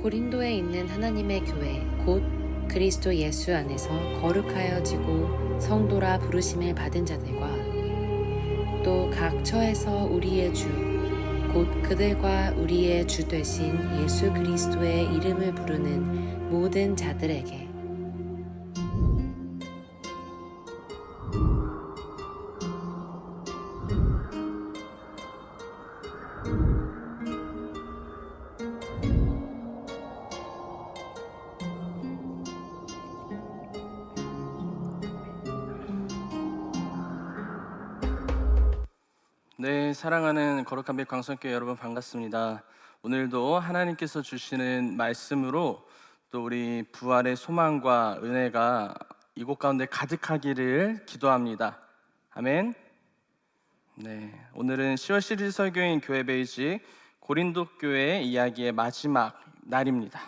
고린도에 있는 하나님의 교회 곧 그리스도 예수 안에서 거룩하여지고 성도라 부르심을 받은 자들과 또 각 처에서 우리의 주 곧 그들과 우리의 주 되신 예수 그리스도의 이름을 부르는 모든 자들에게 네, 사랑하는 거룩한 빛 광성교회 여러분 반갑습니다. 오늘도 하나님께서 주시는 말씀으로 또 우리 부활의 소망과 은혜가 이곳 가운데 가득하기를 기도합니다. 아멘. 네, 오늘은 10월 시리즈 설교인 교회 베이직 고린도 교회 이야기의 마지막 날입니다.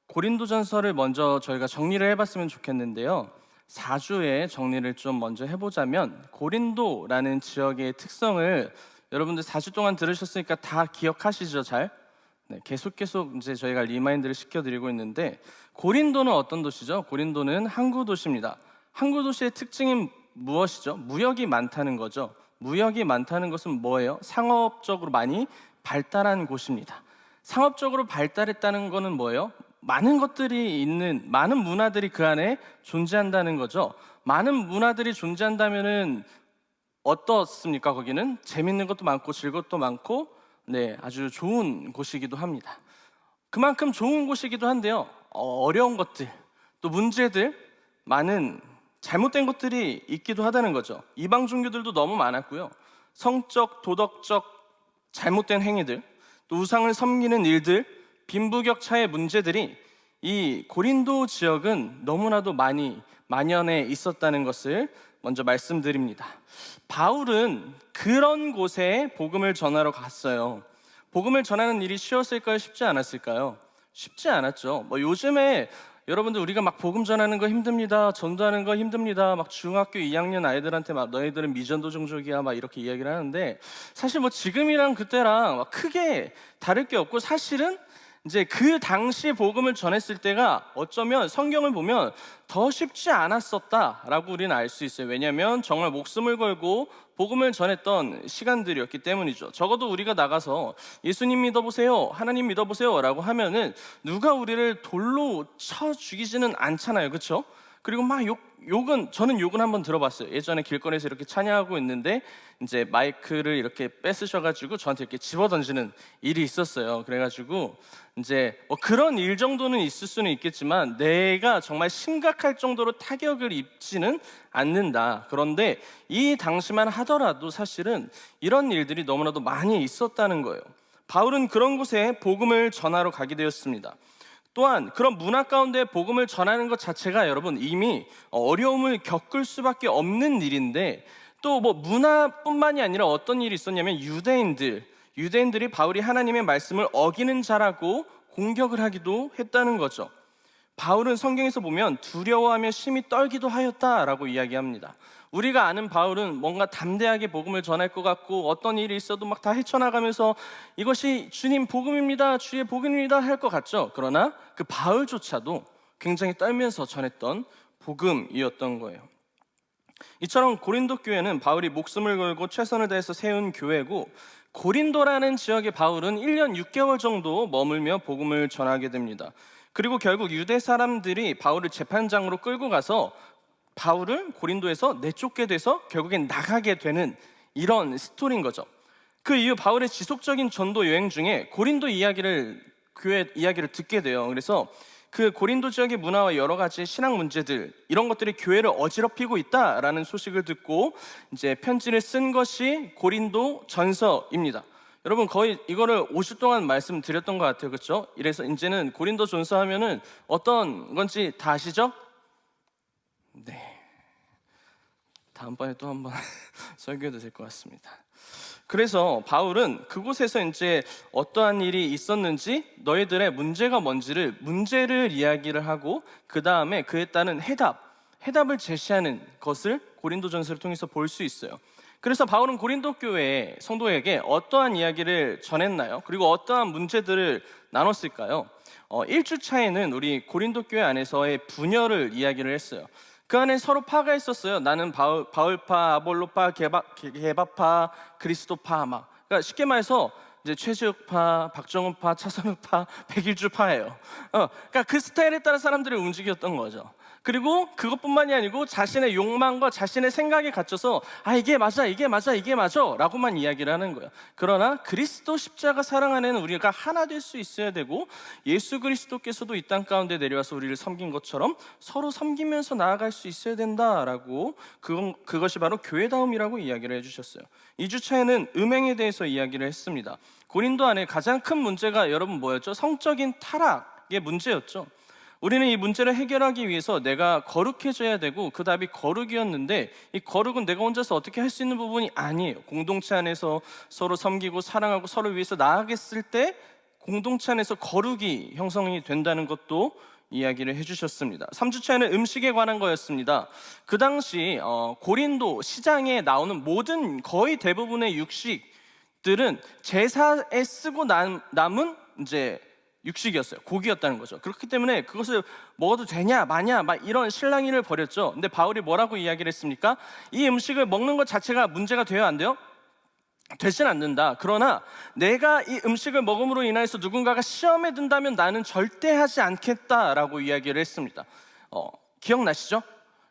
고린도전서를 먼저 저희가 정리를 해봤으면 좋겠는데요. 4주의 정리를 좀 먼저 해보자면 고린도라는 지역의 특성을 여러분들 4주 동안 들으셨으니까 다 기억하시죠? 잘? 네, 계속 이제 저희가 리마인드를 시켜드리고 있는데 고린도는 어떤 도시죠? 고린도는 항구 도시입니다. 항구 도시의 특징은 무엇이죠? 무역이 많다는 거죠. 무역이 많다는 것은 뭐예요? 상업적으로 많이 발달한 곳입니다. 상업적으로 발달했다는 것은 뭐예요? 많은 것들이 있는, 많은 문화들이 그 안에 존재한다는 거죠. 많은 문화들이 존재한다면은 어떻습니까? 거기는 재밌는 것도 많고 즐거운 것도 많고, 네, 아주 좋은 곳이기도 합니다. 그만큼 좋은 곳이기도 한데요. 어려운 것들, 또 문제들, 많은 잘못된 것들이 있기도 하다는 거죠. 이방 종교들도 너무 많았고요. 성적, 도덕적 잘못된 행위들, 또 우상을 섬기는 일들, 빈부격차의 문제들이 이 고린도 지역은 너무나도 많이 만연해 있었다는 것을 먼저 말씀드립니다. 바울은 그런 곳에 복음을 전하러 갔어요. 복음을 전하는 일이 쉬웠을까요? 쉽지 않았을까요? 쉽지 않았죠. 요즘에 여러분들 우리가 막 복음 전하는 거 힘듭니다. 전도하는 거 힘듭니다. 막 중학교 2학년 아이들한테 막 너희들은 미전도 종족이야 막 이렇게 이야기를 하는데 사실 지금이랑 그때랑 막 크게 다를 게 없고 사실은 이제 그 당시 복음을 전했을 때가 어쩌면 성경을 보면 더 쉽지 않았었다라고 우리는 알 수 있어요. 왜냐하면 정말 목숨을 걸고 복음을 전했던 시간들이었기 때문이죠. 적어도 우리가 나가서 예수님 믿어보세요, 하나님 믿어보세요 라고 하면은 누가 우리를 돌로 쳐 죽이지는 않잖아요. 그렇죠? 그리고 막 저는 욕은 한번 들어봤어요. 예전에 길거리에서 이렇게 찬양하고 있는데 이제 마이크를 이렇게 뺏으셔가지고 저한테 이렇게 집어던지는 일이 있었어요. 그래가지고 이제 그런 일 정도는 있을 수는 있겠지만 내가 정말 심각할 정도로 타격을 입지는 않는다. 그런데 이 당시만 하더라도 사실은 이런 일들이 너무나도 많이 있었다는 거예요. 바울은 그런 곳에 복음을 전하러 가게 되었습니다. 또한 그런 문화 가운데 복음을 전하는 것 자체가 여러분 이미 어려움을 겪을 수밖에 없는 일인데 또 문화뿐만이 아니라 어떤 일이 있었냐면 유대인들이 바울이 하나님의 말씀을 어기는 자라고 공격을 하기도 했다는 거죠. 바울은 성경에서 보면 두려워하며 심히 떨기도 하였다라고 이야기합니다. 우리가 아는 바울은 뭔가 담대하게 복음을 전할 것 같고 어떤 일이 있어도 막 다 헤쳐나가면서 이것이 주님 복음입니다, 주의 복음입니다 할 것 같죠. 그러나 그 바울조차도 굉장히 떨면서 전했던 복음이었던 거예요. 이처럼 고린도 교회는 바울이 목숨을 걸고 최선을 다해서 세운 교회고 고린도라는 지역의 바울은 1년 6개월 정도 머물며 복음을 전하게 됩니다. 그리고 결국 유대 사람들이 바울을 재판장으로 끌고 가서 바울을 고린도에서 내쫓게 돼서 결국엔 나가게 되는 이런 스토리인 거죠. 그 이후 바울의 지속적인 전도 여행 중에 고린도 교회 이야기를 듣게 돼요. 그래서 그 고린도 지역의 문화와 여러 가지 신앙 문제들 이런 것들이 교회를 어지럽히고 있다라는 소식을 듣고 이제 편지를 쓴 것이 고린도 전서입니다. 여러분 거의 이거를 5주 동안 말씀드렸던 것 같아요. 그렇죠? 이래서 이제는 고린도 전서 하면은 어떤 건지 다 아시죠? 네. 다음번에 또 한번 설교해도 될 것 같습니다. 그래서 바울은 그곳에서 이제 어떠한 일이 있었는지 너희들의 문제가 뭔지를 문제를 이야기를 하고 그 다음에 그에 따른 해답을 제시하는 것을 고린도전서를 통해서 볼 수 있어요. 그래서 바울은 고린도 교회 성도에게 어떠한 이야기를 전했나요? 그리고 어떠한 문제들을 나눴을까요? 1주차에는 우리 고린도 교회 안에서의 분열을 이야기를 했어요. 그 안에 서로 파가 있었어요. 나는 바울파, 아볼로파, 게바파, 그리스도파 막. 그러니까 쉽게 말해서 이제 최재욱파, 박정훈파, 차선욱파, 백일주파예요. 그러니까 그 스타일에 따라 사람들이 움직였던 거죠. 그리고 그것뿐만이 아니고 자신의 욕망과 자신의 생각에 갇혀서 이게 맞아, 이게 맞아, 이게 맞아 라고만 이야기를 하는 거예요. 그러나 그리스도 십자가 사랑 안에는 우리가 하나 될 수 있어야 되고, 예수 그리스도께서도 이 땅 가운데 내려와서 우리를 섬긴 것처럼 서로 섬기면서 나아갈 수 있어야 된다라고, 그것이 바로 교회다움이라고 이야기를 해주셨어요. 2주차에는 음행에 대해서 이야기를 했습니다. 고린도 안에 가장 큰 문제가 여러분 뭐였죠? 성적인 타락의 문제였죠. 우리는 이 문제를 해결하기 위해서 내가 거룩해져야 되고, 그 답이 거룩이었는데, 이 거룩은 내가 혼자서 어떻게 할 수 있는 부분이 아니에요. 공동체 안에서 서로 섬기고 사랑하고 서로 위해서 나아갔을 때 공동체 안에서 거룩이 형성이 된다는 것도 이야기를 해주셨습니다. 3주차에는 음식에 관한 거였습니다. 그 당시 고린도 시장에 나오는 모든 거의 대부분의 육식들은 제사에 쓰고 남은 이제 육식이었어요. 고기였다는 거죠. 그렇기 때문에 그것을 먹어도 되냐 마냐 막 이런 실랑이를 벌였죠. 근데 바울이 뭐라고 이야기를 했습니까? 이 음식을 먹는 것 자체가 문제가 돼요, 안 돼요? 되진 않는다. 그러나 내가 이 음식을 먹음으로 인해서 누군가가 시험에 든다면 나는 절대 하지 않겠다라고 이야기를 했습니다. 기억나시죠?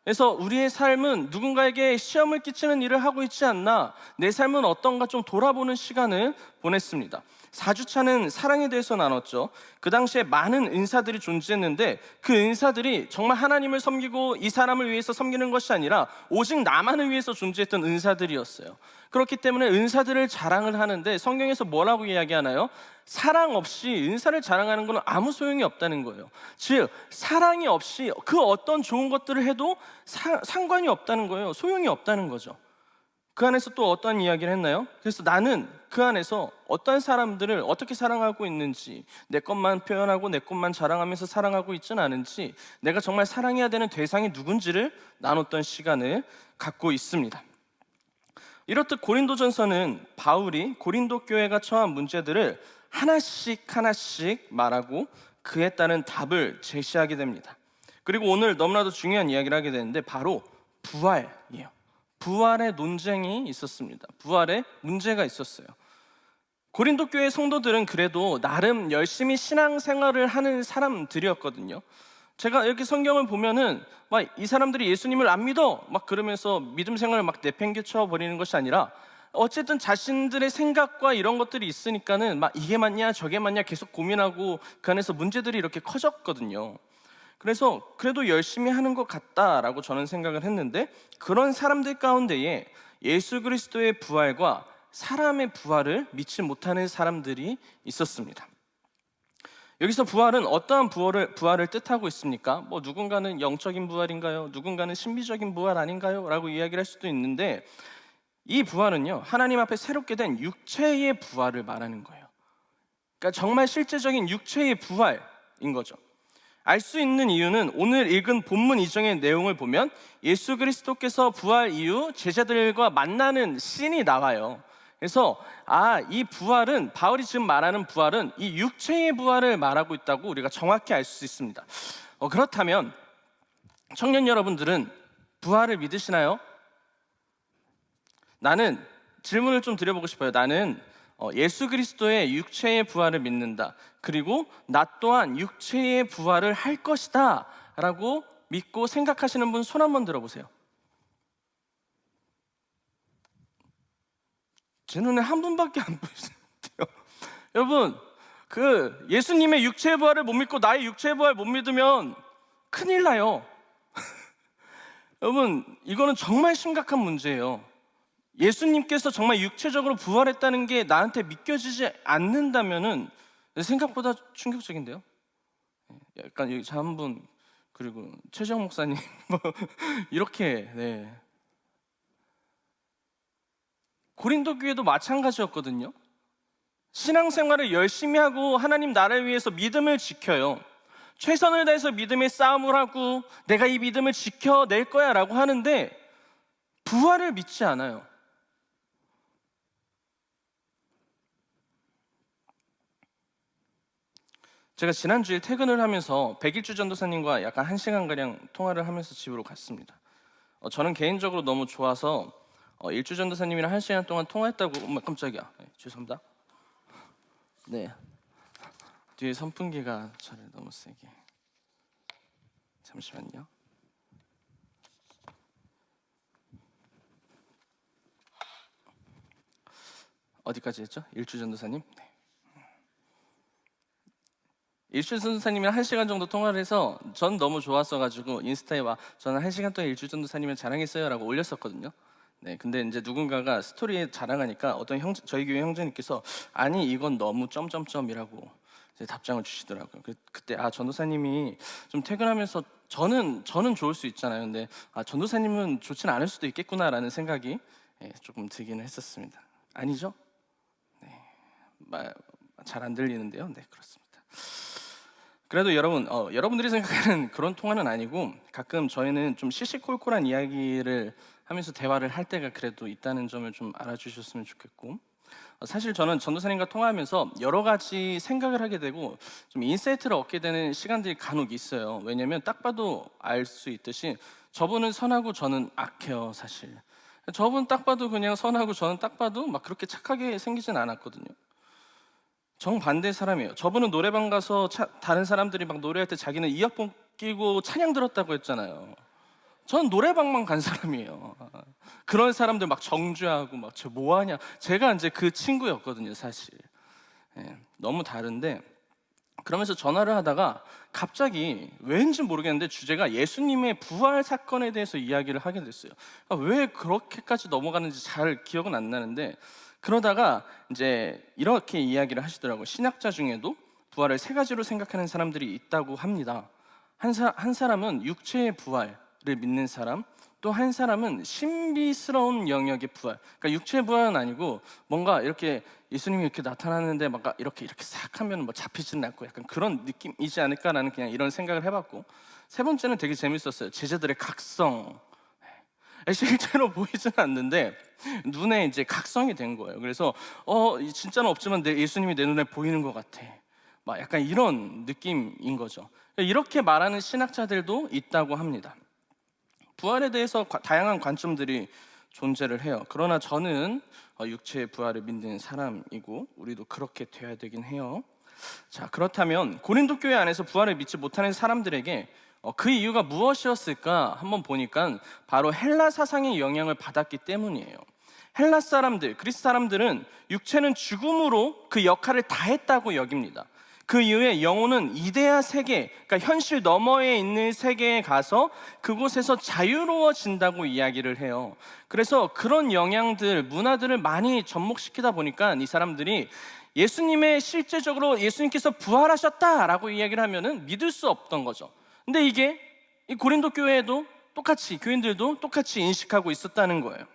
그래서 우리의 삶은 누군가에게 시험을 끼치는 일을 하고 있지 않나, 내 삶은 어떤가 좀 돌아보는 시간을 보냈습니다. 4주차는 사랑에 대해서 나눴죠. 그 당시에 많은 은사들이 존재했는데 그 은사들이 정말 하나님을 섬기고 이 사람을 위해서 섬기는 것이 아니라 오직 나만을 위해서 존재했던 은사들이었어요. 그렇기 때문에 은사들을 자랑을 하는데 성경에서 뭐라고 이야기하나요? 사랑 없이 은사를 자랑하는 것은 아무 소용이 없다는 거예요. 즉 사랑이 없이 그 어떤 좋은 것들을 해도 상관이 없다는 거예요. 소용이 없다는 거죠. 그 안에서 또 어떠한 이야기를 했나요? 그래서 나는 그 안에서 어떤 사람들을 어떻게 사랑하고 있는지, 내 것만 표현하고 내 것만 자랑하면서 사랑하고 있지는 않은지, 내가 정말 사랑해야 되는 대상이 누군지를 나눴던 시간을 갖고 있습니다. 이렇듯 고린도전서는 바울이 고린도 교회가 처한 문제들을 하나씩 말하고 그에 따른 답을 제시하게 됩니다. 그리고 오늘 너무나도 중요한 이야기를 하게 되는데 바로 부활이에요. 부활의 논쟁이 있었습니다. 부활의 문제가 있었어요. 고린도 교회 성도들은 그래도 나름 열심히 신앙생활을 하는 사람들이었거든요. 제가 이렇게 성경을 보면은 막 이 사람들이 예수님을 안 믿어 막 그러면서 믿음 생활을 막 내팽개쳐 버리는 것이 아니라 어쨌든 자신들의 생각과 이런 것들이 있으니까는 막 이게 맞냐 저게 맞냐 계속 고민하고 그 안에서 문제들이 이렇게 커졌거든요. 그래서 그래도 열심히 하는 것 같다라고 저는 생각을 했는데, 그런 사람들 가운데에 예수 그리스도의 부활과 사람의 부활을 믿지 못하는 사람들이 있었습니다. 여기서 부활은 어떠한 부활을 뜻하고 있습니까? 누군가는 영적인 부활인가요? 누군가는 신비적인 부활 아닌가요? 라고 이야기를 할 수도 있는데, 이 부활은요 하나님 앞에 새롭게 된 육체의 부활을 말하는 거예요. 그러니까 정말 실제적인 육체의 부활인 거죠. 알 수 있는 이유는 오늘 읽은 본문 이정의 내용을 보면 예수 그리스도께서 부활 이후 제자들과 만나는 씬이 나와요. 그래서 이 부활은, 바울이 지금 말하는 부활은 이 육체의 부활을 말하고 있다고 우리가 정확히 알 수 있습니다. 그렇다면 청년 여러분들은 부활을 믿으시나요? 나는 질문을 좀 드려보고 싶어요. 나는 예수 그리스도의 육체의 부활을 믿는다. 그리고 나 또한 육체의 부활을 할 것이다 라고 믿고 생각하시는 분 손 한번 들어보세요. 제 눈에 한 분밖에 안 보이는데요. 여러분, 그 예수님의 육체의 부활을 못 믿고 나의 육체의 부활을 못 믿으면 큰일 나요. 여러분, 이거는 정말 심각한 문제예요. 예수님께서 정말 육체적으로 부활했다는 게 나한테 믿겨지지 않는다면은 생각보다 충격적인데요. 약간 여기 한 분, 그리고 최정 목사님 이렇게 고린도 교회도 마찬가지였거든요. 신앙생활을 열심히 하고 하나님 나라를 위해서 믿음을 지켜요. 최선을 다해서 믿음의 싸움을 하고 내가 이 믿음을 지켜낼 거야 라고 하는데 부활을 믿지 않아요. 제가 지난주에 퇴근을 하면서 백일주 전도사님과 약간 1시간가량 통화를 하면서 집으로 갔습니다. 저는 개인적으로 너무 좋아서 일주 전도사님이랑 1시간 동안 통화했다고. 엄마 깜짝이야. 네, 죄송합니다. 네, 뒤에 선풍기가 저를 너무 세게. 잠시만요. 어디까지 했죠? 일주 전도사님? 네. 일주 전도사님이랑 1시간 정도 통화를 해서 전 너무 좋았어가지고 인스타에 와 저는 1시간 동안 일주 전도사님을 자랑했어요 라고 올렸었거든요. 네, 근데 이제 누군가가 스토리에 자랑하니까 어떤 저희 교회 형제님께서 아니 이건 너무 점점점이라고 이제 답장을 주시더라고요. 그때 전도사님이 좀 퇴근하면서 저는 좋을 수 있잖아요. 근데 전도사님은 좋지는 않을 수도 있겠구나라는 생각이 조금 들기는 했었습니다. 아니죠? 네, 잘 안 들리는데요. 네, 그렇습니다. 그래도 여러분, 여러분들이 생각하는 그런 통화는 아니고 가끔 저희는 좀 시시콜콜한 이야기를 하면서 대화를 할 때가 그래도 있다는 점을 좀 알아주셨으면 좋겠고, 사실 저는 전도사님과 통화하면서 여러 가지 생각을 하게 되고 좀 인사이트를 얻게 되는 시간들이 간혹 있어요. 왜냐면 딱 봐도 알 수 있듯이 저분은 선하고 저는 악해요. 사실 저분 딱 봐도 그냥 선하고 저는 딱 봐도 막 그렇게 착하게 생기진 않았거든요. 정반대 사람이에요. 저분은 노래방 가서 다른 사람들이 막 노래할 때 자기는 이어폰 끼고 찬양 들었다고 했잖아요. 전 노래방만 간 사람이에요. 그런 사람들 막 정죄하고 막 쟤 뭐하냐. 제가 이제 그 친구였거든요, 사실. 너무 다른데, 그러면서 전화를 하다가 갑자기 왠지 모르겠는데 주제가 예수님의 부활 사건에 대해서 이야기를 하게 됐어요. 왜 그렇게까지 넘어가는지 잘 기억은 안 나는데, 그러다가 이제 이렇게 이야기를 하시더라고요. 신학자 중에도 부활을 3가지로 생각하는 사람들이 있다고 합니다. 한 사람은 육체의 부활을 믿는 사람, 또 한 사람은 신비스러운 영역의 부활. 그러니까 육체의 부활은 아니고 뭔가 이렇게 예수님이 이렇게 나타나는데 막 이렇게 싹 하면 뭐 잡히진 않고 약간 그런 느낌이지 않을까라는 그냥 이런 생각을 해봤고, 3번째는 되게 재밌었어요. 제자들의 각성. 실제로 보이지는 않는데 눈에 이제 각성이 된 거예요. 그래서 진짜는 없지만 예수님이 내 눈에 보이는 것 같아. 막 약간 이런 느낌인 거죠. 이렇게 말하는 신학자들도 있다고 합니다. 부활에 대해서 다양한 관점들이 존재를 해요. 그러나 저는 육체의 부활을 믿는 사람이고 우리도 그렇게 돼야 되긴 해요. 자, 그렇다면 고린도 교회 안에서 부활을 믿지 못하는 사람들에게 그 이유가 무엇이었을까 한번 보니까 바로 헬라 사상의 영향을 받았기 때문이에요. 헬라 사람들, 그리스 사람들은 육체는 죽음으로 그 역할을 다했다고 여깁니다. 그 이후에 영혼은 이데아 세계, 그러니까 현실 너머에 있는 세계에 가서 그곳에서 자유로워진다고 이야기를 해요. 그래서 그런 영향들, 문화들을 많이 접목시키다 보니까 이 사람들이 예수님의 실제적으로 예수님께서 부활하셨다라고 이야기를 하면은 믿을 수 없던 거죠. 근데 이게 이 고린도 교회에도 똑같이, 교인들도 똑같이 인식하고 있었다는 거예요.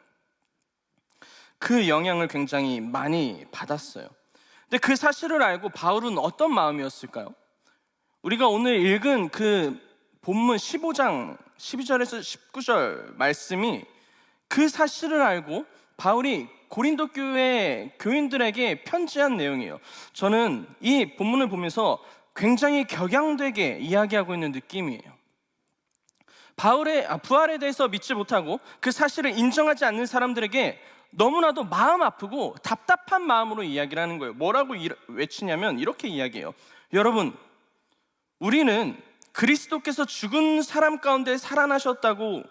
그 영향을 굉장히 많이 받았어요. 근데 그 사실을 알고 바울은 어떤 마음이었을까요? 우리가 오늘 읽은 그 본문 15장 12절에서 19절 말씀이 그 사실을 알고 바울이 고린도 교회 교인들에게 편지한 내용이에요. 저는 이 본문을 보면서 굉장히 격양되게 이야기하고 있는 느낌이에요. 바울의 부활에 대해서 믿지 못하고 그 사실을 인정하지 않는 사람들에게 너무나도 마음 아프고 답답한 마음으로 이야기를 하는 거예요. 뭐라고 외치냐면 이렇게 이야기해요. 여러분, 우리는 그리스도께서 죽은 사람 가운데 살아나셨다고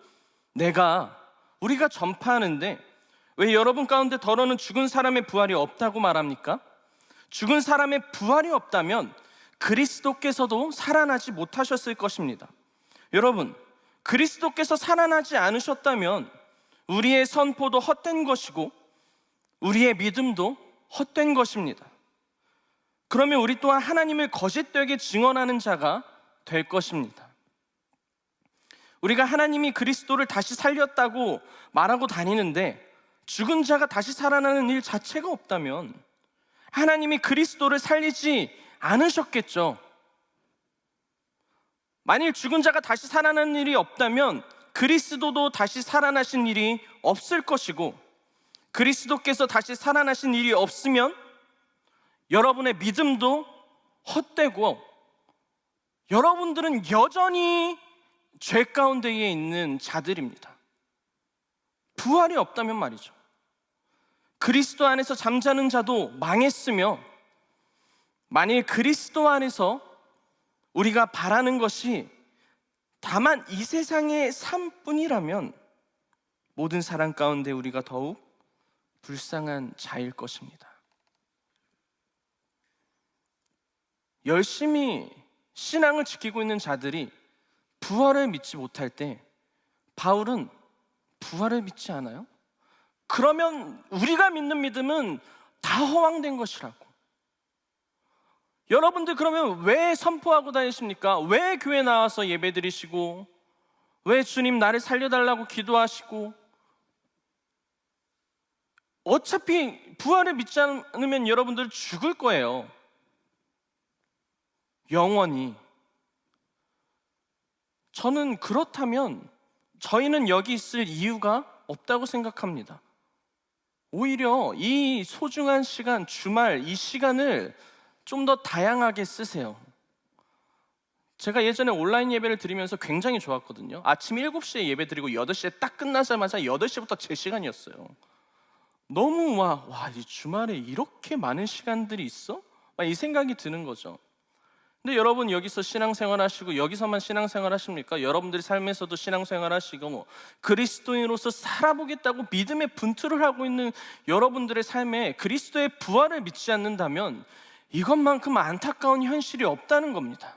우리가 전파하는데 왜 여러분 가운데 더러는 죽은 사람의 부활이 없다고 말합니까? 죽은 사람의 부활이 없다면 그리스도께서도 살아나지 못하셨을 것입니다. 여러분, 그리스도께서 살아나지 않으셨다면 우리의 선포도 헛된 것이고 우리의 믿음도 헛된 것입니다. 그러면 우리 또한 하나님을 거짓되게 증언하는 자가 될 것입니다. 우리가 하나님이 그리스도를 다시 살렸다고 말하고 다니는데 죽은 자가 다시 살아나는 일 자체가 없다면 하나님이 그리스도를 살리지 않으셨겠죠. 만일 죽은 자가 다시 살아나는 일이 없다면 그리스도도 다시 살아나신 일이 없을 것이고, 그리스도께서 다시 살아나신 일이 없으면 여러분의 믿음도 헛되고 여러분들은 여전히 죄 가운데에 있는 자들입니다. 부활이 없다면 말이죠. 그리스도 안에서 잠자는 자도 망했으며, 만일 그리스도 안에서 우리가 바라는 것이 다만 이 세상의 삶뿐이라면 모든 사람 가운데 우리가 더욱 불쌍한 자일 것입니다. 열심히 신앙을 지키고 있는 자들이 부활을 믿지 못할 때 바울은 부활을 믿지 않아요? 그러면 우리가 믿는 믿음은 다 허황된 것이라고. 여러분들 그러면 왜 선포하고 다니십니까? 왜 교회 나와서 예배드리시고, 왜 주님 나를 살려달라고 기도하시고, 어차피 부활을 믿지 않으면 여러분들 죽을 거예요. 영원히. 저는 그렇다면 저희는 여기 있을 이유가 없다고 생각합니다. 오히려 이 소중한 시간, 주말 이 시간을 좀 더 다양하게 쓰세요. 제가 예전에 온라인 예배를 드리면서 굉장히 좋았거든요. 아침 7시에 예배 드리고 8시에 딱 끝나자마자 8시부터 제 시간이었어요. 너무 이 주말에 이렇게 많은 시간들이 있어? 이 생각이 드는 거죠. 근데 여러분 여기서 신앙생활 하시고 여기서만 신앙생활 하십니까? 여러분들의 삶에서도 신앙생활 하시고 그리스도인으로서 살아보겠다고 믿음의 분투를 하고 있는 여러분들의 삶에 그리스도의 부활을 믿지 않는다면 이것만큼 안타까운 현실이 없다는 겁니다.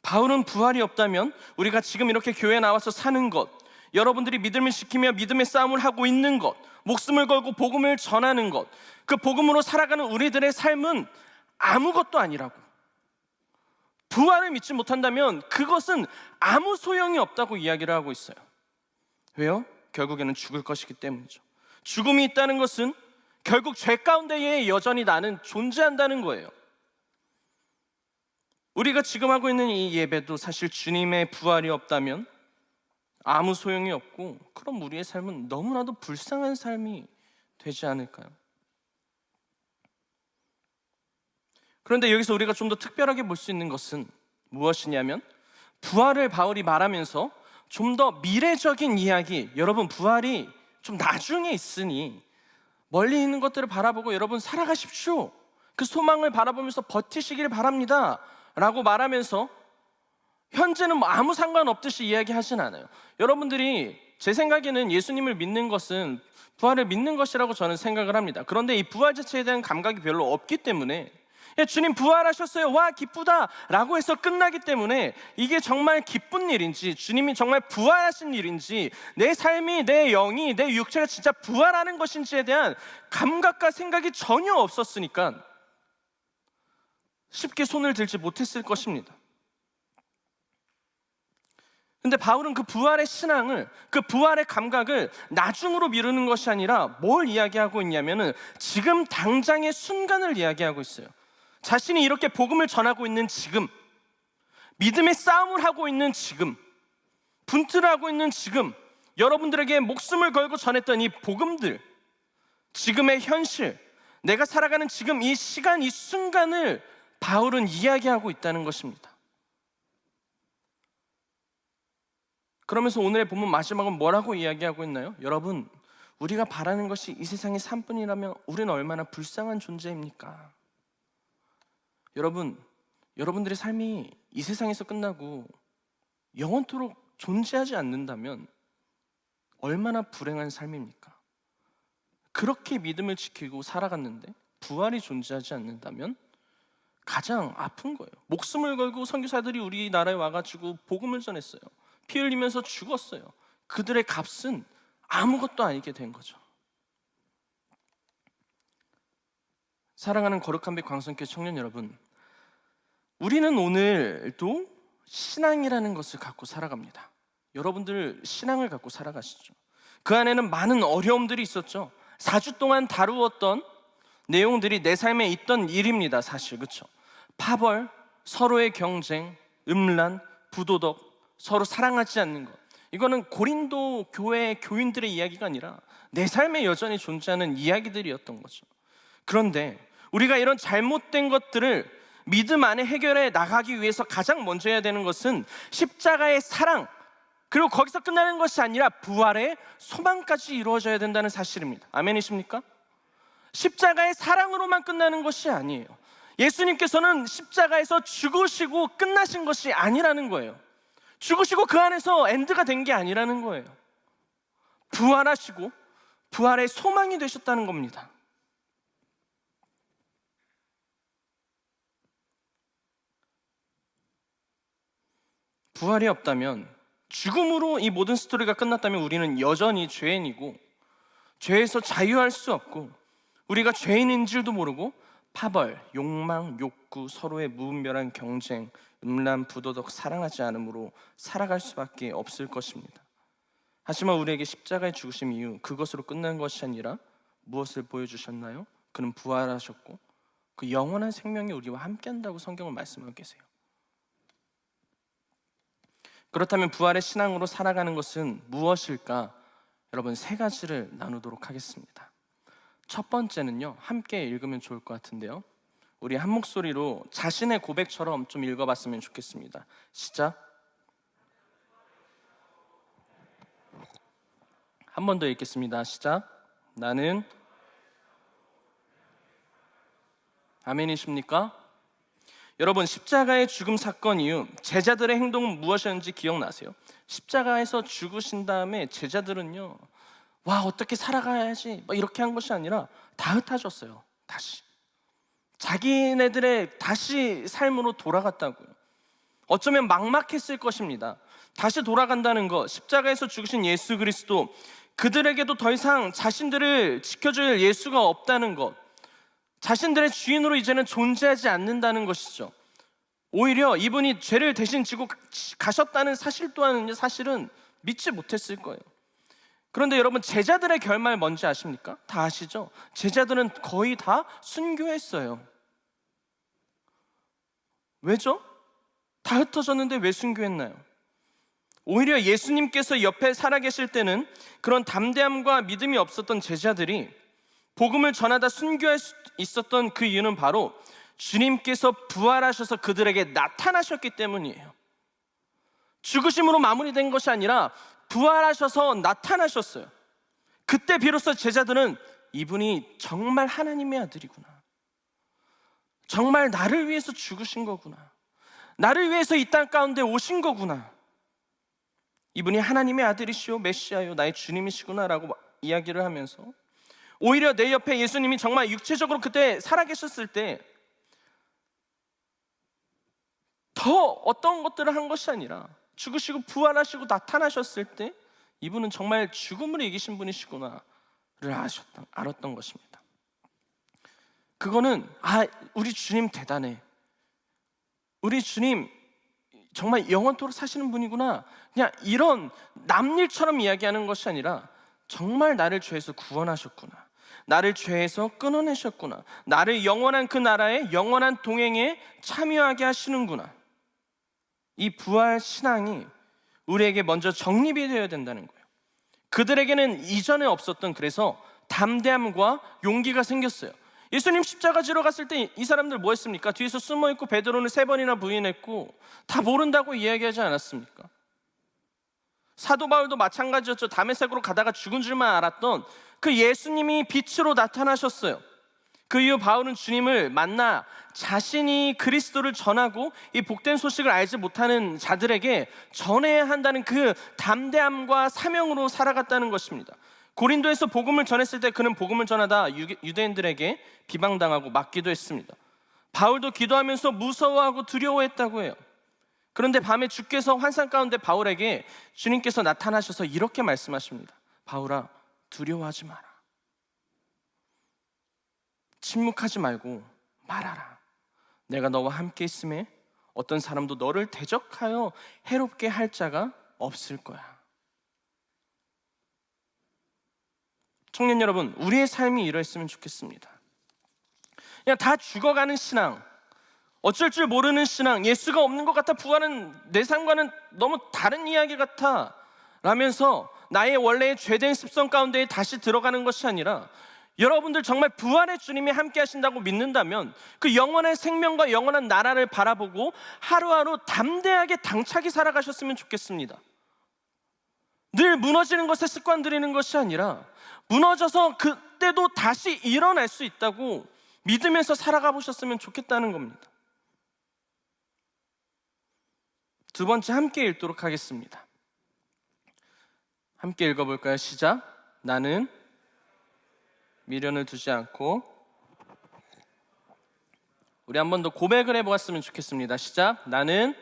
바울은 부활이 없다면 우리가 지금 이렇게 교회에 나와서 사는 것, 여러분들이 믿음을 지키며 믿음의 싸움을 하고 있는 것, 목숨을 걸고 복음을 전하는 것, 그 복음으로 살아가는 우리들의 삶은 아무것도 아니라고. 부활을 믿지 못한다면 그것은 아무 소용이 없다고 이야기를 하고 있어요. 왜요? 결국에는 죽을 것이기 때문이죠. 죽음이 있다는 것은 결국 죄 가운데에 여전히 나는 존재한다는 거예요. 우리가 지금 하고 있는 이 예배도 사실 주님의 부활이 없다면 아무 소용이 없고, 그럼 우리의 삶은 너무나도 불쌍한 삶이 되지 않을까요? 그런데 여기서 우리가 좀 더 특별하게 볼 수 있는 것은 무엇이냐면, 부활을 바울이 말하면서 좀 더 미래적인 이야기, 여러분 부활이 좀 나중에 있으니 멀리 있는 것들을 바라보고 여러분 살아가십시오, 그 소망을 바라보면서 버티시길 바랍니다 라고 말하면서 현재는 아무 상관없듯이 이야기하진 않아요. 여러분들이 제 생각에는 예수님을 믿는 것은 부활을 믿는 것이라고 저는 생각을 합니다. 그런데 이 부활 자체에 대한 감각이 별로 없기 때문에, 주님 부활하셨어요, 와 기쁘다 라고 해서 끝나기 때문에 이게 정말 기쁜 일인지, 주님이 정말 부활하신 일인지, 내 삶이, 내 영이, 내 육체가 진짜 부활하는 것인지에 대한 감각과 생각이 전혀 없었으니까 쉽게 손을 들지 못했을 것입니다. 근데 바울은 그 부활의 신앙을, 그 부활의 감각을 나중으로 미루는 것이 아니라 뭘 이야기하고 있냐면은 지금 당장의 순간을 이야기하고 있어요. 자신이 이렇게 복음을 전하고 있는 지금, 믿음의 싸움을 하고 있는 지금, 분투를 하고 있는 지금, 여러분들에게 목숨을 걸고 전했던 이 복음들, 지금의 현실, 내가 살아가는 지금 이 시간, 이 순간을 바울은 이야기하고 있다는 것입니다. 그러면서 오늘의 본문 마지막은 뭐라고 이야기하고 있나요? 여러분, 우리가 바라는 것이 이 세상의 삶뿐이라면 우리는 얼마나 불쌍한 존재입니까? 여러분, 여러분들의 삶이 이 세상에서 끝나고 영원토록 존재하지 않는다면 얼마나 불행한 삶입니까? 그렇게 믿음을 지키고 살아갔는데 부활이 존재하지 않는다면 가장 아픈 거예요. 목숨을 걸고 선교사들이 우리나라에 와가지고 복음을 전했어요. 피 흘리면서 죽었어요. 그들의 값은 아무것도 아니게 된 거죠. 사랑하는 거룩한 빛 광성교회 청년 여러분, 우리는 오늘도 신앙이라는 것을 갖고 살아갑니다. 여러분들 신앙을 갖고 살아가시죠. 그 안에는 많은 어려움들이 있었죠. 4주 동안 다루었던 내용들이 내 삶에 있던 일입니다. 사실 그렇죠. 파벌, 서로의 경쟁, 음란, 부도덕, 서로 사랑하지 않는 것, 이거는 고린도 교회 교인들의 이야기가 아니라 내 삶에 여전히 존재하는 이야기들이었던 거죠. 그런데 우리가 이런 잘못된 것들을 믿음 안에 해결해 나가기 위해서 가장 먼저 해야 되는 것은 십자가의 사랑, 그리고 거기서 끝나는 것이 아니라 부활의 소망까지 이루어져야 된다는 사실입니다. 아멘이십니까? 십자가의 사랑으로만 끝나는 것이 아니에요. 예수님께서는 십자가에서 죽으시고 끝나신 것이 아니라는 거예요. 죽으시고 그 안에서 엔드가 된 게 아니라는 거예요. 부활하시고 부활의 소망이 되셨다는 겁니다. 부활이 없다면, 죽음으로 이 모든 스토리가 끝났다면 우리는 여전히 죄인이고 죄에서 자유할 수 없고, 우리가 죄인인 줄도 모르고 파벌, 욕망, 욕구, 서로의 무분별한 경쟁, 음란, 부도덕, 사랑하지 않음으로 살아갈 수밖에 없을 것입니다. 하지만 우리에게 십자가의 죽으심 이후 그것으로 끝난 것이 아니라 무엇을 보여주셨나요? 그는 부활하셨고 그 영원한 생명이 우리와 함께한다고 성경을 말씀하고 계세요. 그렇다면 부활의 신앙으로 살아가는 것은 무엇일까? 여러분, 세 가지를 나누도록 하겠습니다. 첫 번째는요, 함께 읽으면 좋을 것 같은데요, 우리 한 목소리로 자신의 고백처럼 좀 읽어봤으면 좋겠습니다. 시작. 한 번 더 읽겠습니다. 시작. 나는, 아멘이십니까? 여러분, 십자가의 죽음 사건 이후 제자들의 행동은 무엇이었는지 기억나세요? 십자가에서 죽으신 다음에 제자들은요, 와, 어떻게 살아가야지 이렇게 한 것이 아니라 다 흩어졌어요. 다시 자기네들의 다시 삶으로 돌아갔다고요. 어쩌면 막막했을 것입니다. 다시 돌아간다는 것, 십자가에서 죽으신 예수 그리스도, 그들에게도 더 이상 자신들을 지켜줄 예수가 없다는 것, 자신들의 주인으로 이제는 존재하지 않는다는 것이죠. 오히려 이분이 죄를 대신 지고 가셨다는 사실 또한 사실은 믿지 못했을 거예요. 그런데 여러분, 제자들의 결말 뭔지 아십니까? 다 아시죠? 제자들은 거의 다 순교했어요. 왜죠? 다 흩어졌는데 왜 순교했나요? 오히려 예수님께서 옆에 살아계실 때는 그런 담대함과 믿음이 없었던 제자들이 복음을 전하다 순교할 수 있었던 그 이유는 바로 주님께서 부활하셔서 그들에게 나타나셨기 때문이에요. 죽으심으로 마무리된 것이 아니라 부활하셔서 나타나셨어요. 그때 비로소 제자들은 이분이 정말 하나님의 아들이구나, 정말 나를 위해서 죽으신 거구나, 나를 위해서 이 땅 가운데 오신 거구나, 이분이 하나님의 아들이시오 메시아요 나의 주님이시구나 라고 이야기를 하면서, 오히려 내 옆에 예수님이 정말 육체적으로 그때 살아계셨을 때 더 어떤 것들을 한 것이 아니라 죽으시고 부활하시고 나타나셨을 때 이분은 정말 죽음을 이기신 분이시구나를 알았던 것입니다. 그거는 우리 주님 대단해, 우리 주님 정말 영원토록 사시는 분이구나, 그냥 이런 남일처럼 이야기하는 것이 아니라 정말 나를 죄에서 구원하셨구나, 나를 죄에서 끊어내셨구나, 나를 영원한 그 나라의 영원한 동행에 참여하게 하시는구나, 이 부활 신앙이 우리에게 먼저 정립이 되어야 된다는 거예요. 그들에게는 이전에 없었던, 그래서 담대함과 용기가 생겼어요. 예수님 십자가 지러 갔을 때 이 사람들 뭐 했습니까? 뒤에서 숨어있고 베드로는 3번이나 부인했고 다 모른다고 이야기하지 않았습니까? 사도 바울도 마찬가지였죠. 다메섹으로 가다가 죽은 줄만 알았던 그 예수님이 빛으로 나타나셨어요. 그 이후 바울은 주님을 만나 자신이 그리스도를 전하고 이 복된 소식을 알지 못하는 자들에게 전해야 한다는 그 담대함과 사명으로 살아갔다는 것입니다. 고린도에서 복음을 전했을 때 그는 복음을 전하다 유대인들에게 비방당하고 맞기도 했습니다. 바울도 기도하면서 무서워하고 두려워했다고 해요. 그런데 밤에 주께서 환상 가운데 바울에게 주님께서 나타나셔서 이렇게 말씀하십니다. 바울아, 두려워하지 마라, 침묵하지 말고 말하라. 내가 너와 함께 있음에 어떤 사람도 너를 대적하여 해롭게 할 자가 없을 거야. 청년 여러분, 우리의 삶이 이러했으면 좋겠습니다. 그냥 다 죽어가는 신앙, 어쩔 줄 모르는 신앙, 예수가 없는 것 같아, 부활은 내 삶과는 너무 다른 이야기 같아 라면서 나의 원래의 죄된 습성 가운데 다시 들어가는 것이 아니라 여러분들 정말 부활의 주님이 함께 하신다고 믿는다면 그 영원한 생명과 영원한 나라를 바라보고 하루하루 담대하게 당차게 살아가셨으면 좋겠습니다. 늘 무너지는 것에 습관 들이는 것이 아니라 무너져서 그때도 다시 일어날 수 있다고 믿으면서 살아가 보셨으면 좋겠다는 겁니다. 두 번째, 함께 읽도록 하겠습니다. 함께 읽어볼까요? 시작. 나는 미련을 두지 않고. 우리 한 번 더 고백을 해보았으면 좋겠습니다. 시작. 나는.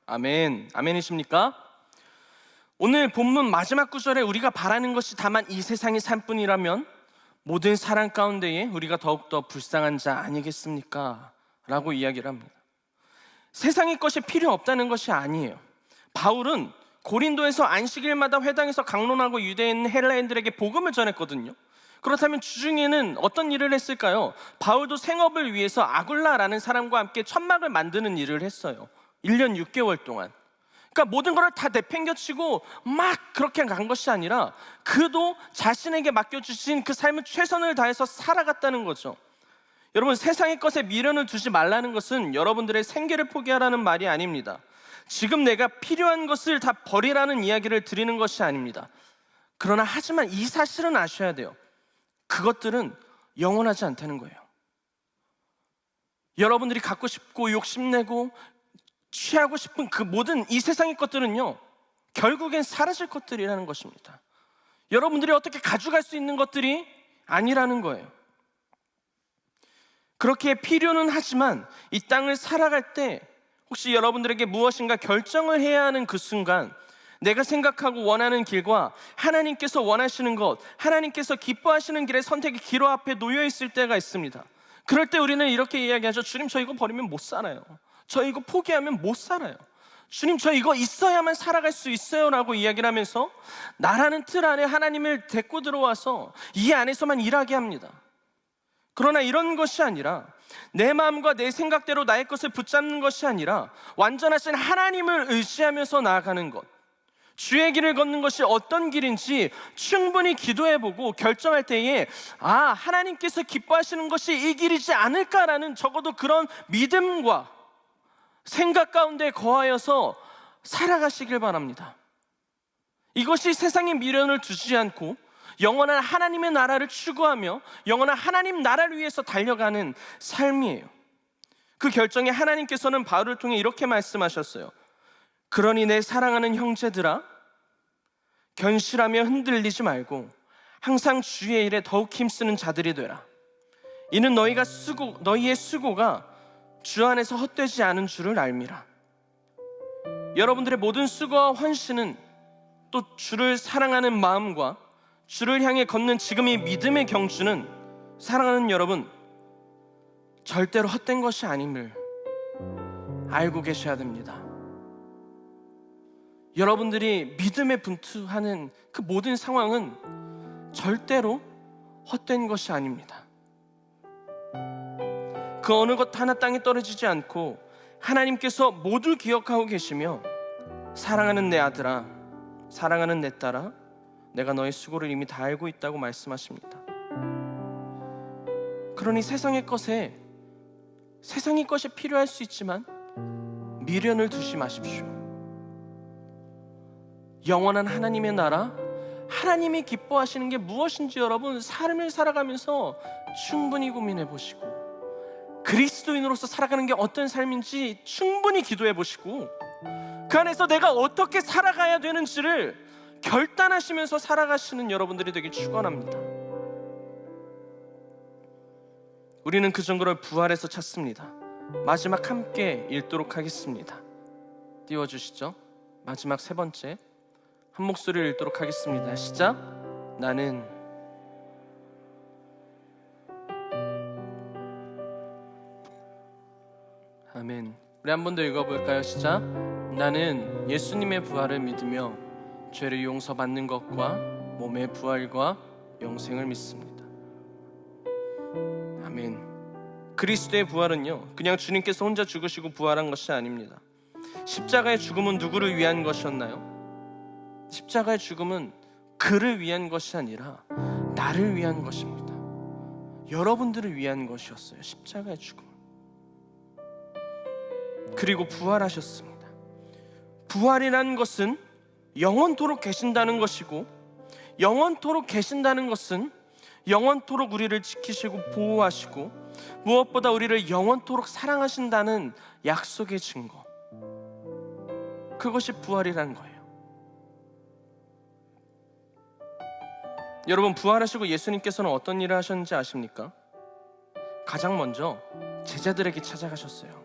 아멘. 아멘이십니까? 오늘 본문 마지막 구절에 우리가 바라는 것이 다만 이 세상의 삶뿐이라면 모든 사랑 가운데에 우리가 더욱더 불쌍한 자 아니겠습니까? 라고 이야기를 합니다. 세상의 것이 필요 없다는 것이 아니에요. 바울은 고린도에서 안식일마다 회당에서 강론하고 유대에 있는 헬라인들에게 복음을 전했거든요. 그렇다면 주중에는 어떤 일을 했을까요? 바울도 생업을 위해서 아굴라라는 사람과 함께 천막을 만드는 일을 했어요. 1년 6개월 동안. 그러니까 모든 것을 다 내팽겨치고 막 그렇게 간 것이 아니라 그도 자신에게 맡겨주신 그 삶을 최선을 다해서 살아갔다는 거죠. 여러분, 세상의 것에 미련을 두지 말라는 것은 여러분들의 생계를 포기하라는 말이 아닙니다. 지금 내가 필요한 것을 다 버리라는 이야기를 드리는 것이 아닙니다. 그러나 하지만 이 사실은 아셔야 돼요. 그것들은 영원하지 않다는 거예요. 여러분들이 갖고 싶고 욕심내고 취하고 싶은 그 모든 이 세상의 것들은요, 결국엔 사라질 것들이라는 것입니다. 여러분들이 어떻게 가져갈 수 있는 것들이 아니라는 거예요. 그렇게 필요는 하지만 이 땅을 살아갈 때 혹시 여러분들에게 무엇인가 결정을 해야 하는 그 순간, 내가 생각하고 원하는 길과 하나님께서 원하시는 것, 하나님께서 기뻐하시는 길의 선택이 기로 앞에 놓여 있을 때가 있습니다. 그럴 때 우리는 이렇게 이야기하죠. 주님, 저 이거 버리면 못 살아요. 저 이거 포기하면 못 살아요. 주님, 저 이거 있어야만 살아갈 수 있어요 라고 이야기를 하면서 나라는 틀 안에 하나님을 데리고 들어와서 이 안에서만 일하게 합니다. 그러나 이런 것이 아니라 내 마음과 내 생각대로 나의 것을 붙잡는 것이 아니라 완전하신 하나님을 의지하면서 나아가는 것, 주의 길을 걷는 것이 어떤 길인지 충분히 기도해보고 결정할 때에 하나님께서 기뻐하시는 것이 이 길이지 않을까라는 적어도 그런 믿음과 생각 가운데 거하여서 살아가시길 바랍니다. 이것이 세상의 미련을 두지 않고 영원한 하나님의 나라를 추구하며 영원한 하나님 나라를 위해서 달려가는 삶이에요. 그 결정에 하나님께서는 바울을 통해 이렇게 말씀하셨어요. 그러니 내 사랑하는 형제들아, 견실하며 흔들리지 말고 항상 주의 일에 더욱 힘쓰는 자들이 되라. 이는 너희의 수고가 주 안에서 헛되지 않은 줄을 알미라. 여러분들의 모든 수고와 헌신은 또 주를 사랑하는 마음과 주를 향해 걷는 지금 이 믿음의 경주는, 사랑하는 여러분, 절대로 헛된 것이 아님을 알고 계셔야 됩니다. 여러분들이 믿음에 분투하는 그 모든 상황은 절대로 헛된 것이 아닙니다. 그 어느 것 하나 땅에 떨어지지 않고 하나님께서 모두 기억하고 계시며, 사랑하는 내 아들아, 사랑하는 내 딸아, 내가 너의 수고를 이미 다 알고 있다고 말씀하십니다. 그러니 세상의 것이 필요할 수 있지만 미련을 두지 마십시오. 영원한 하나님의 나라, 하나님이 기뻐하시는 게 무엇인지 여러분 삶을 살아가면서 충분히 고민해 보시고, 그리스도인으로서 살아가는 게 어떤 삶인지 충분히 기도해 보시고, 그 안에서 내가 어떻게 살아가야 되는지를 결단하시면서 살아가시는 여러분들이 되길 축원합니다. 우리는 그 증거를 부활에서 찾습니다. 마지막 함께 읽도록 하겠습니다. 띄워주시죠. 마지막 세 번째, 한 목소리를 읽도록 하겠습니다. 시작. 나는. 아멘. 우리 한 번 더 읽어볼까요? 시작. 나는 예수님의 부활을 믿으며 죄를 용서받는 것과 몸의 부활과 영생을 믿습니다. 아멘. 그리스도의 부활은요, 그냥 주님께서 혼자 죽으시고 부활한 것이 아닙니다. 십자가의 죽음은 누구를 위한 것이었나요? 십자가의 죽음은 그를 위한 것이 아니라 나를 위한 것입니다. 여러분들을 위한 것이었어요. 십자가의 죽음. 그리고 부활하셨습니다. 부활이라는 것은 영원토록 계신다는 것이고, 영원토록 계신다는 것은 영원토록 우리를 지키시고 보호하시고, 무엇보다 우리를 영원토록 사랑하신다는 약속의 증거, 그것이 부활이라는 거예요. 여러분, 부활하시고 예수님께서는 어떤 일을 하셨는지 아십니까? 가장 먼저 제자들에게 찾아가셨어요.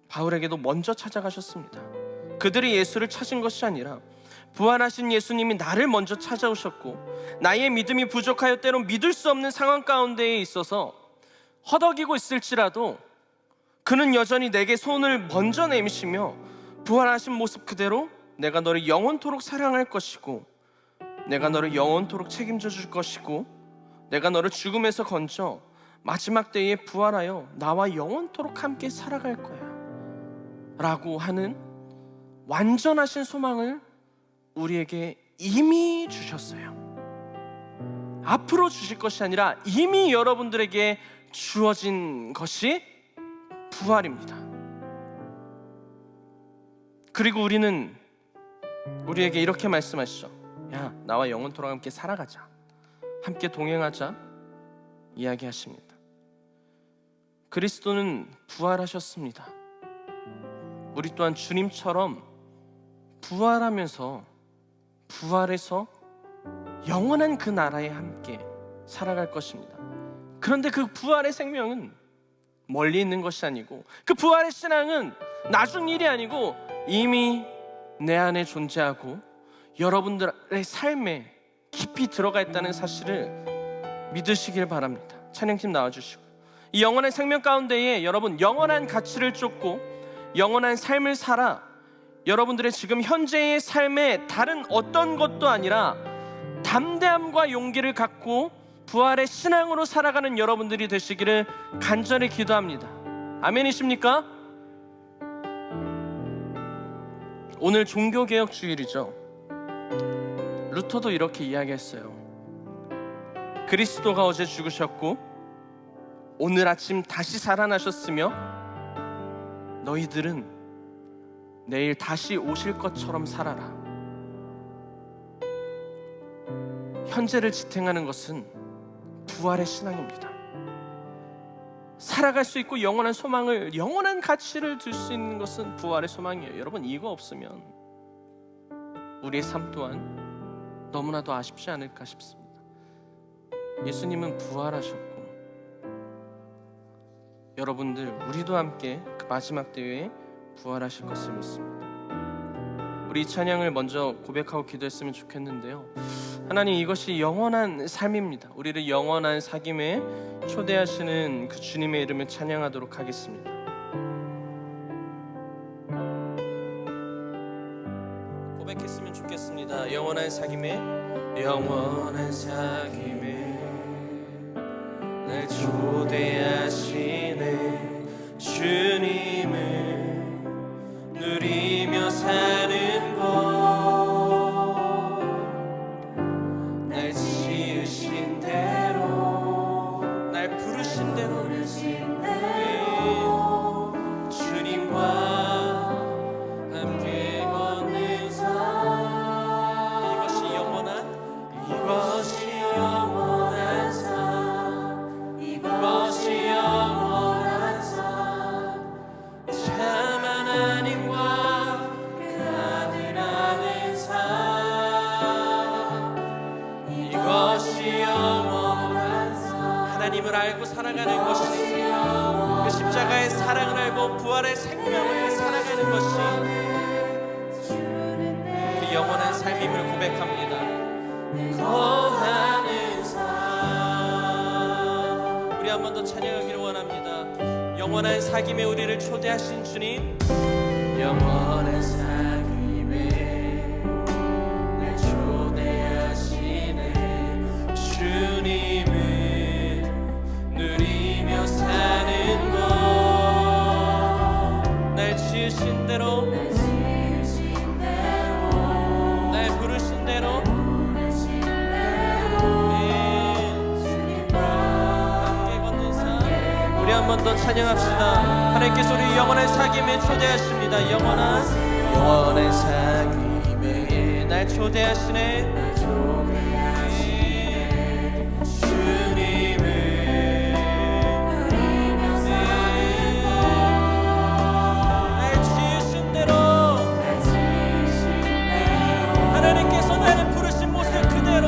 바울에게도 먼저 찾아가셨습니다. 그들이 예수를 찾은 것이 아니라 부활하신 예수님이 나를 먼저 찾아오셨고, 나의 믿음이 부족하여 때론 믿을 수 없는 상황 가운데에 있어서 허덕이고 있을지라도 그는 여전히 내게 손을 먼저 내미시며 부활하신 모습 그대로 내가 너를 영원토록 사랑할 것이고, 내가 너를 영원토록 책임져 줄 것이고, 내가 너를 죽음에서 건져 마지막 때에 부활하여 나와 영원토록 함께 살아갈 거야 라고 하는 완전하신 소망을 우리에게 이미 주셨어요. 앞으로 주실 것이 아니라 이미 여러분들에게 주어진 것이 부활입니다. 그리고 우리에게 이렇게 말씀하시죠. 야, 나와 영원토록 함께 살아가자, 함께 동행하자 이야기하십니다. 그리스도는 부활하셨습니다. 우리 또한 주님처럼 부활하면서 부활해서 영원한 그 나라에 함께 살아갈 것입니다. 그런데 그 부활의 생명은 멀리 있는 것이 아니고, 그 부활의 신앙은 나중 일이 아니고 이미 내 안에 존재하고 여러분들의 삶에 깊이 들어가 있다는 사실을 믿으시길 바랍니다. 찬양팀 나와주시고, 이 영원한 생명 가운데에 여러분 영원한 가치를 쫓고 영원한 삶을 살아 여러분들의 지금 현재의 삶에 다른 어떤 것도 아니라 담대함과 용기를 갖고 부활의 신앙으로 살아가는 여러분들이 되시기를 간절히 기도합니다. 아멘이십니까? 오늘 종교개혁 주일이죠. 루터도 이렇게 이야기했어요. 그리스도가 어제 죽으셨고 오늘 아침 다시 살아나셨으며 너희들은 내일 다시 오실 것처럼 살아라. 현재를 지탱하는 것은 부활의 신앙입니다. 살아갈 수 있고 영원한 소망을, 영원한 가치를 줄 수 있는 것은 부활의 소망이에요. 여러분, 이거 없으면 우리의 삶 또한 너무나도 아쉽지 않을까 싶습니다. 예수님은 부활하셨고 여러분들, 우리도 함께 그 마지막 때에 부활하실 것을 믿습니다. 우리 이 찬양을 먼저 고백하고 기도했으면 좋겠는데요. 하나님, 이것이 영원한 삶입니다. 우리를 영원한 사귐에 초대하시는 그 주님의 이름을 찬양하도록 하겠습니다. 고백했으면 좋겠습니다. 영원한 사귐에, 영원한 사귐에 날 초대하시네 주님을 누리며 사는 것, 날 지으신 대로, 날 부르신 대로 주님과 함께 걷는 삶, 이것이 영원한 삶, 이것이 영원한 삶, 참 하나님과 그 아들 안의 삶, 이것이 영원한 삶, 하나님을 알고 살아가는 것이, 그 십자가의 사랑을 알고 부활의 생명을 살아가는 것이 그 영원한 삶임을 고백합니다. 거하는 삶, 우리 한 번 더 찬양하기를 원합니다. 영원한 사귐에 우리를 초대하신 주님, 영원한 사귐에 날 초대하시네 주님을 누리며 사는 것, 날 지으신 대로 번 더 찬양합시다. 하나님께서 우리 영원한 사귐에 초대하십니다. 영원한 사귐에 날 초대하시네. 하나님께서 나를 부르신 모습 그대로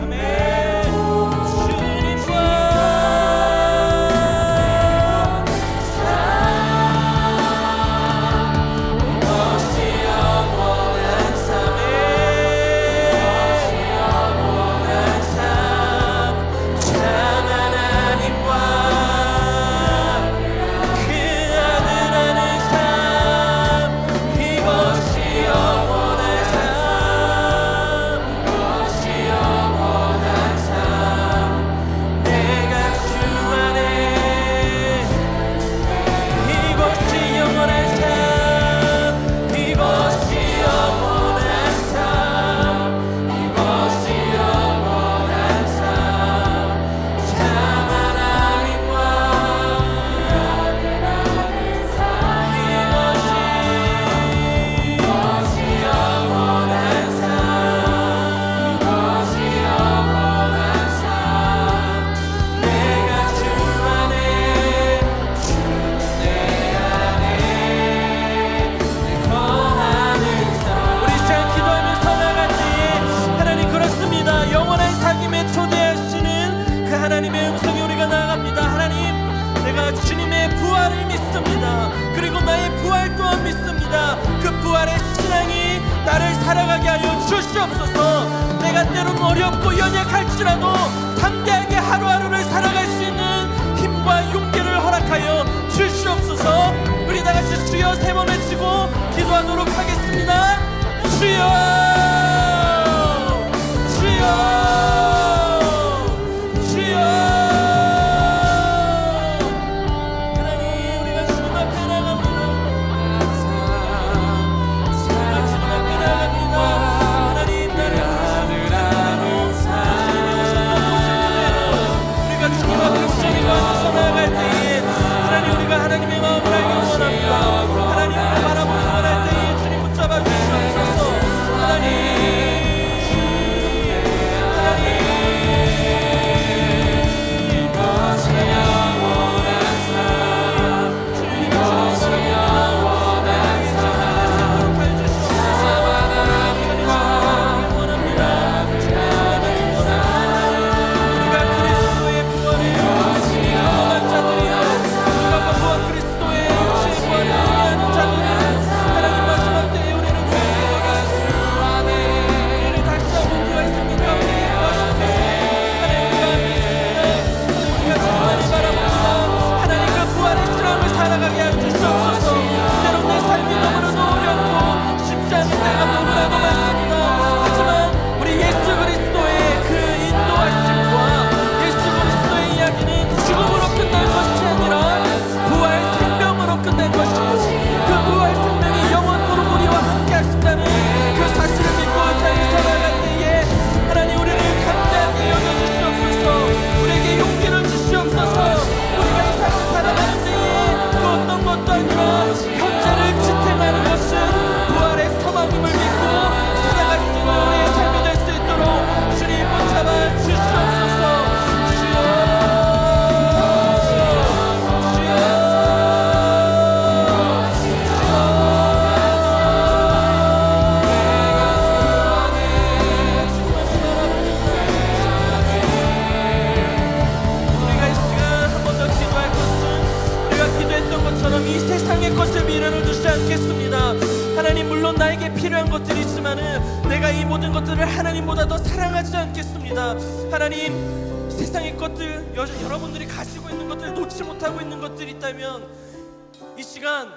아멘. 주님과 이것이 영원한 삶 참 하나님과 그 아들하는 삶 이것이 영원한 삶 하나님의 음성에 우리가 나아갑니다. 하나님, 내가 주님의 부활을 믿습니다. 그리고 나의 부활 또한 믿습니다. 그 부활의 신앙이 나를 살아가게 하여 주시옵소서. 내가 때론 어렵고 연약할지라도 담대하게 하루하루를 살아갈 수 있는 힘과 용기를 허락하여 주시옵소서. 우리 다같이 주여 세 번 외치고 기도하도록 하겠습니다. 주여, 주여, 하나님의 마음을 알기 원합니다. 하나님을 바라보기 원할 때에 주님 붙잡아 주시옵소서. 하나님, 살아가게 해주시옵소서. 때론 내 삶이 너무나도 어렵고 쉽지 않은 때가 너무나도 많습니다. 하지만 우리 예수 그리스도의 그 인도하심과 예수 그리스도의 이야기는 죽음으로 끝난 것이 아니라 부활 생명으로 끝난 것이고 그 부활 생명이 영원토록 우리와 함께 하신다는 그 사실을 믿고 이 삶을 살아갈 때에 하나님 우리를 간단하게 여겨주시옵소서. 우리에게 용기를 주시옵소서. 우리가 이 삶을 살아가는 때에 어떤 것도 아니라 현재를 지탱하는 것은 부활의 사망임을 믿고 살아갈 수 있는 우리의 삶이 될 수 있도록 주님 붙잡아 주시옵소서. 주여, 주여, 우리가 이 시간 한 번 더 기도할 것은 우리가 기도했던 것처럼 이 세상의 것을 미련을 두지 않겠습니다. 하나님, 물론 나에게 필요한 것들이 있지만은 내가 이 모든 것들을 하나님보다 더 사랑하지 않겠습니다. 하나님, 세상의 것들, 여러분들이 가지고 있는 것들, 놓지 못하고 있는 것들이 있다면 이 시간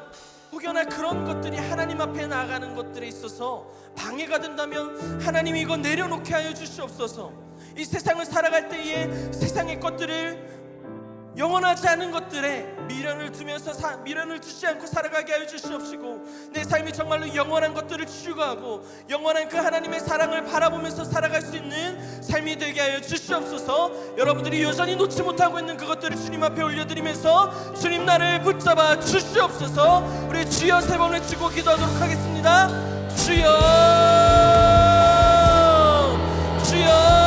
혹여나 그런 것들이 하나님 앞에 나아가는 것들에 있어서 방해가 된다면 하나님 이거 내려놓게 하여 주시옵소서. 이 세상을 살아갈 때에 세상의 것들을 영원하지 않은 것들에 미련을 두면서 미련을 두지 않고 살아가게 하여 주시옵시고, 내 삶이 정말로 영원한 것들을 추구하고 영원한 그 하나님의 사랑을 바라보면서 살아갈 수 있는 삶이 되게 하여 주시옵소서. 여러분들이 여전히 놓지 못하고 있는 그것들을 주님 앞에 올려드리면서 주님 나를 붙잡아 주시옵소서. 우리 주여 세 번 외치고 기도하도록 하겠습니다. 주여, 주여,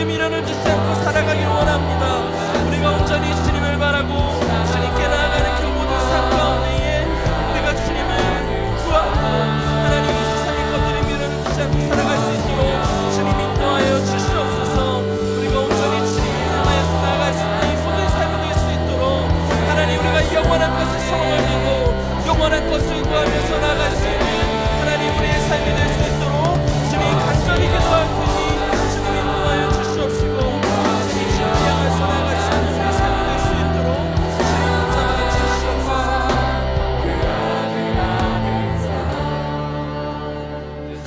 미련을 두지 않고 살아가기를 원합니다. 우리가 온전히 주님을 바라고 주님께 나아가는 그 모든 삶 가운데에 우리가 주님을 구하고 하나님 이 세상의 것들을 미련을 두지 않고 살아갈 수 있도록 주님 인도하여 주시옵소서. 우리가 온전히 주님을 향하여서 나아갈 수 있는 이 모든 삶이 될 수 있도록 하나님, 우리가 영원한 것을 소망을 두고 영원한 것을 구하면서 나아갈 수 있는 하나님 우리의 삶이 될 수 있도록 주님 간절히 기도할 테니 주님 인도하여 주시옵시고, 주님 향해서 나아갈 수 있는 우리의 삶이 될 수 있도록 주님 붙잡아 주시옵소서.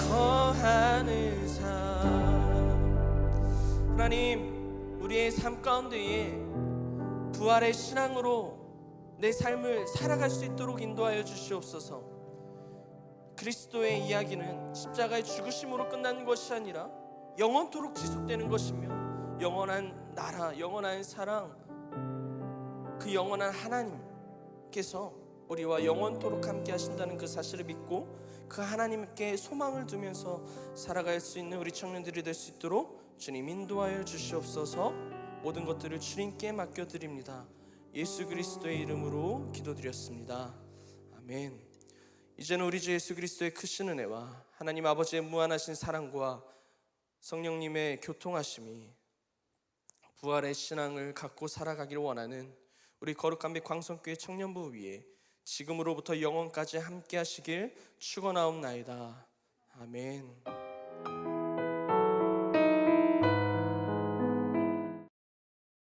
거하는 삶, 하나님 우리의 삶 가운데에 부활의 신앙으로 내 삶을 살아갈 수 있도록 인도하여 주시옵소서. 그리스도의 이야기는 십자가의 죽으심으로 끝나는 것이 아니라 영원토록 지속되는 것이며, 영원한 나라, 영원한 사랑, 그 영원한 하나님께서 우리와 영원토록 함께 하신다는 그 사실을 믿고 그 하나님께 소망을 두면서 살아갈 수 있는 우리 청년들이 될 수 있도록 주님 인도하여 주시옵소서. 모든 것들을 주님께 맡겨드립니다. 예수 그리스도의 이름으로 기도드렸습니다. 아멘. 이제는 우리 주 예수 그리스도의 크신 은혜와 하나님 아버지의 무한하신 사랑과 성령님의 교통하심이 부활의 신앙을 갖고 살아가기를 원하는 우리 거룩한 빛 광성교회 청년부 위에 지금으로부터 영원까지 함께 하시길 축원하옵나이다. 아멘.